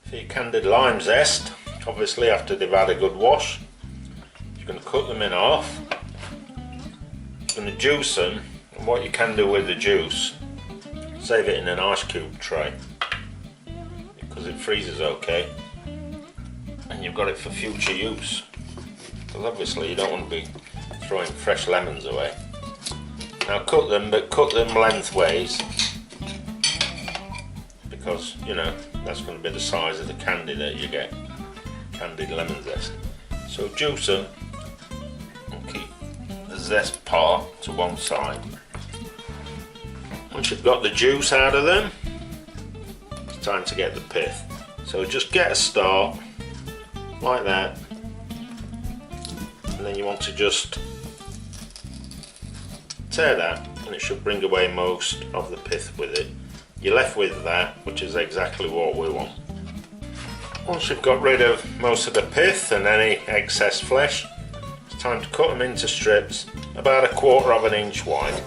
For your candied lime zest, obviously after they've had a good wash, you're going to cut them in half. You're going to juice them, and what you can do with the juice, save it in an ice cube tray because it freezes okay, and you've got it for future use, because obviously you don't want to be throwing fresh lemons away. Now cut them, but cut them lengthways, because you know that's going to be the size of the candy that you get, candied lemon zest. So juice them and keep the zest part to one side. Once you've got the juice out of them, it's time to get the pith. So just get a start like that, and then you want to just tear that, and it should bring away most of the pith with it. You're left with that, which is exactly what we want. Once you've got rid of most of the pith and any excess flesh, it's time to cut them into strips about 1/4 of an inch wide.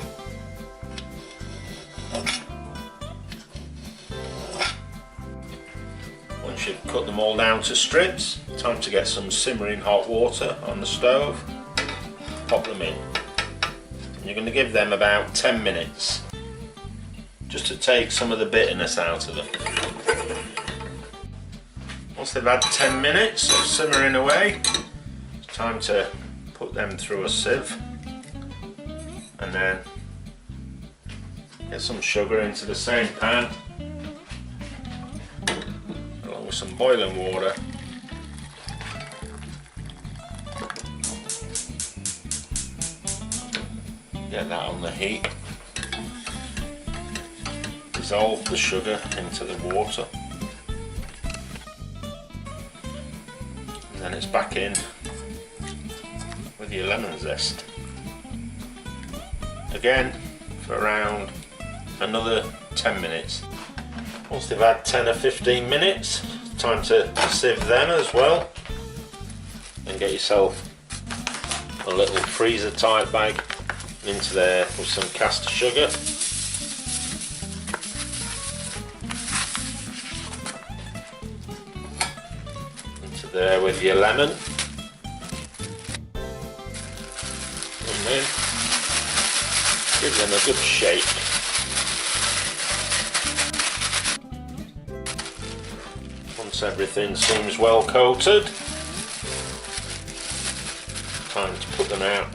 Once you've cut them all down to strips, time to get some simmering hot water on the stove, pop them in. You're going to give them about 10 minutes just to take some of the bitterness out of them. Once they've had 10 minutes of simmering away, it's time to put them through a sieve, and then get some sugar into the same pan along with some boiling water. Get that on the heat. Dissolve the sugar into the water, and then it's back in with your lemon zest. Again for around another 10 minutes. Once they've had 10 or 15 minutes, it's time to sieve them as well, and get yourself a little freezer type bag into there with some caster sugar. Into there with your lemon. And then give them a good shake. Once everything seems well coated, time to put them out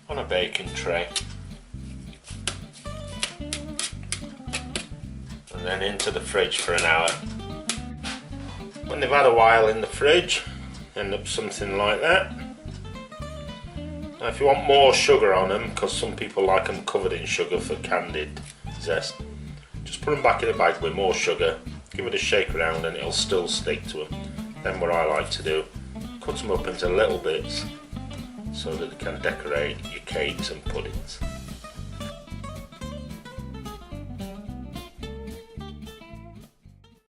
on a baking tray, and then into the fridge for an hour. When they've had a while in the fridge, end up something like that. Now if you want more sugar on them, because some people like them covered in sugar for candied zest, just put them back in a bag with more sugar, give it a shake around, and it'll still stick to them. Then what I like to do, cut them up into little bits so that they can decorate your cakes and puddings.